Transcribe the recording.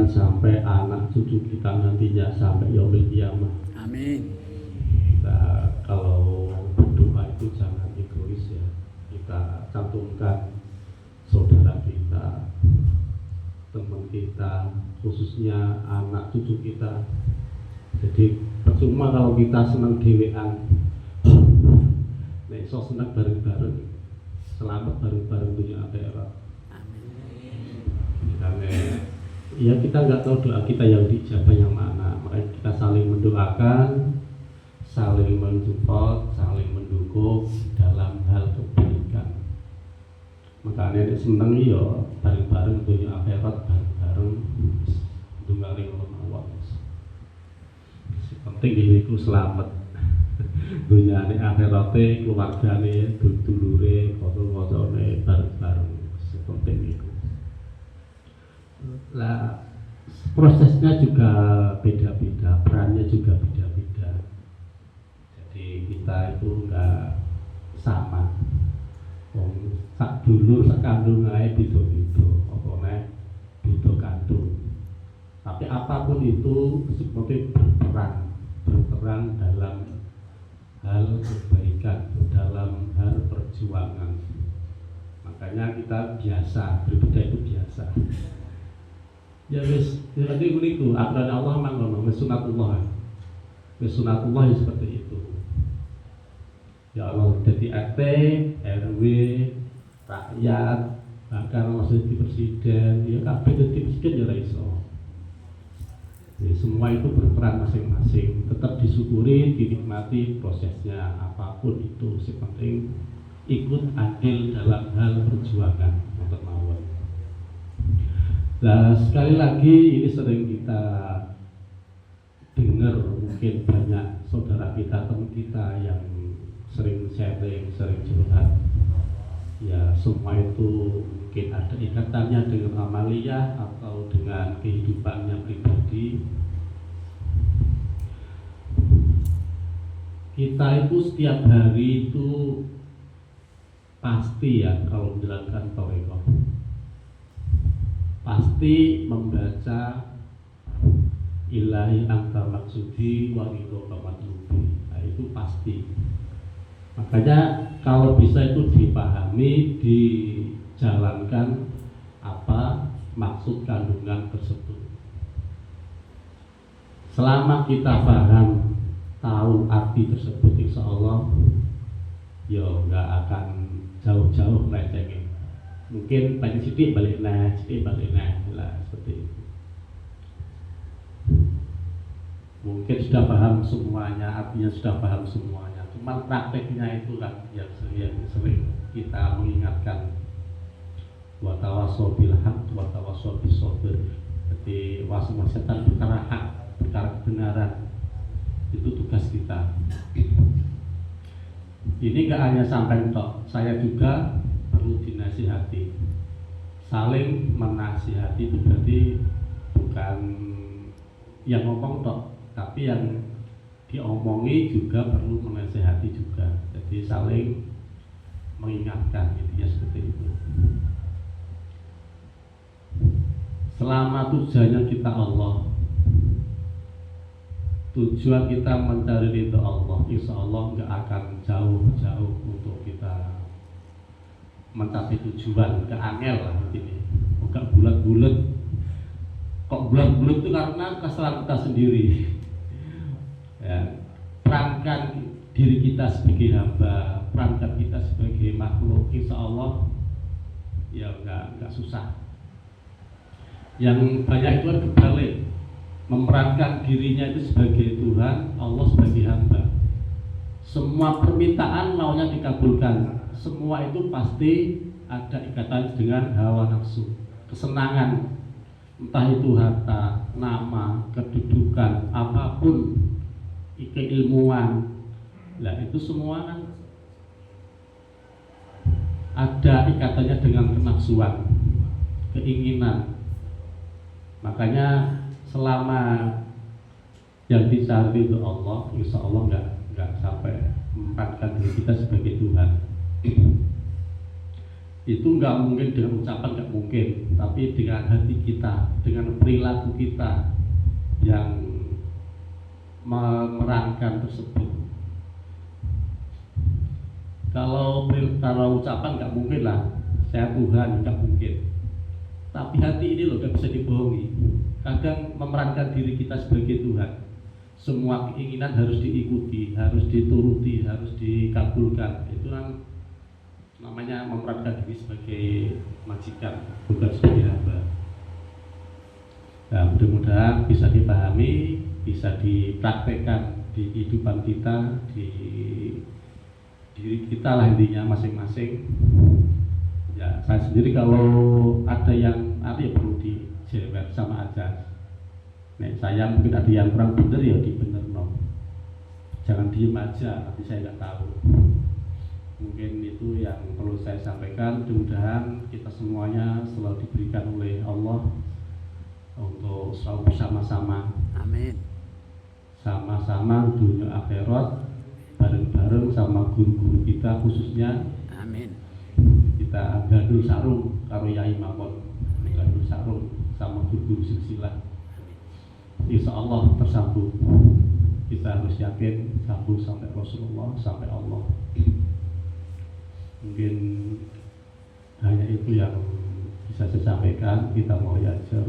jangan sampai anak cucu kita nantinya sampai yaumil qiyamah. Amin. Kita kalau berdoa itu jangan egois ya. Kita cantumkan saudara kita, teman kita, khususnya anak cucu kita. Jadi percuma kalau kita senang dewean, nek iso senang bareng-bareng, selamat bareng-bareng dunia akhirat. Karena ya kita nggak tahu doa kita yang dijabah yang mana, makanya kita saling mendoakan, saling mensupport, saling mendukung dalam hal kebaikan. Makanya nek seneng yo bareng-bareng dunia akhirat, bareng-bareng ndungaring Allah. Penting diriku selamat dunia ini akhirate keluargane dulure kanca-kancane bareng-bareng sepenting itu. Lah prosesnya juga beda-beda, perannya juga beda-beda. Jadi kita itu enggak sama. Sak dulur sak kandung ae beda-beda, apa nek beda kandung. Tapi apapun itu seperti berperan dalam hal kebaikan, dalam hal perjuangan. Makanya kita biasa, berbeda itu biasa. Ya wis, nanti uniku aturan Allah mangkono, sunatullah. Sunatullah ya seperti itu. Ya Allah, jadi RT, RW, rakyat, bahkan maksudnya di presiden, ya kabeh dadi presiden ya ora iso. Jadi semua itu berperan masing-masing, tetap disyukuri, dinikmati prosesnya apapun itu, yang penting ikut adil dalam hal perjuangan untuk mawon. Nah sekali lagi ini sering kita dengar, mungkin banyak saudara kita, teman kita yang sering sharing, sering curhat. Ya semua itu mungkin ada ikatannya dengan amaliyah atau dengan kehidupannya pribadi. Kita itu setiap hari itu pasti ya kalau menjalankan tarekat pasti membaca ilahi anta maksudi wa ridho matlubi. Nah, itu pasti. Makanya kalau bisa itu dipahami, dijalankan apa maksud kandungan tersebut. Selama kita paham, tahu arti tersebut, insya Allah ya nggak akan jauh-jauh melencengin. Mungkin banyak sedikit balik lah seperti itu. Mungkin sudah paham semuanya, artinya sudah paham semuanya. Cuma prakteknya itu kan yang sering kita mengingatkan. Wa tawassaw bil haqq wa tawassaw bis sabr. Jadi wasiat perkara hak, perkara kebenaran. Itu tugas kita. Ini nggak hanya sampai tok, saya juga perlu dinasihati. Saling menasihati itu berarti bukan yang ngomong tok, tapi yang diomongi juga perlu menasihati juga. Jadi saling mengingatkan, intinya seperti itu. Selama tujuannya kita Allah, tujuan kita mencari ridho Allah, insya Allah nggak akan jauh-jauh untuk kita mencapai tujuan. Nggak angel lah ini, nggak bulat-bulat. Kok bulat-bulat itu karena kesalahan kita sendiri. Ya, perankan diri kita sebagai hamba, perankan kita sebagai makhluk, insya Allah ya nggak susah. Yang banyak itu kan kebalik, memerankan dirinya itu sebagai Tuhan, Allah sebagai hamba. Semua permintaan maunya dikabulkan, semua itu pasti ada ikatan dengan hawa nafsu, kesenangan, entah itu harta, nama, kedudukan, apapun, keilmuan. Nah itu semua kan ada ikatannya dengan kenafsuan, keinginan. Makanya selama yang dicari itu Allah, insya Allah nggak sampai menempatkan diri kita sebagai Tuhan. Itu nggak mungkin dengan ucapan, nggak mungkin. Tapi tapi dengan hati kita, dengan perilaku kita yang memerankan tersebut. Kalau ucapan nggak mungkin lah, saya Tuhan nggak mungkin. Tapi hati ini loh nggak bisa dibohongi. Kadang memerankan diri kita sebagai Tuhan. Semua keinginan harus diikuti, harus dituruti, harus dikabulkan. Itu kan namanya memerankan diri sebagai majikan, bukan sebagai hamba. Nah, mudah-mudahan bisa dipahami, bisa dipraktekkan di kehidupan kita, di diri kita lah intinya masing-masing. Ya, saya sendiri kalau ada yang ya perlu dijewer sama aja. Saya mungkin ada yang kurang bener ya dibener no. Jangan diem aja, nanti saya nggak tahu. Mungkin itu yang perlu saya sampaikan. Mudah-mudahan kita semuanya selalu diberikan oleh Allah untuk selalu bersama-sama. Amin. Sama-sama dunia akhirat, bareng-bareng sama guru-guru kita khususnya. Amin. Kita gandul sarung karo Yai Mawon, gandul sarung sama guru-guru silsilah. Insya Allah tersambung. Kita harus yakin sambung sampai Rasulullah, sampai Allah. Mungkin hanya itu yang bisa saya sampaikan. Kita mulai aja.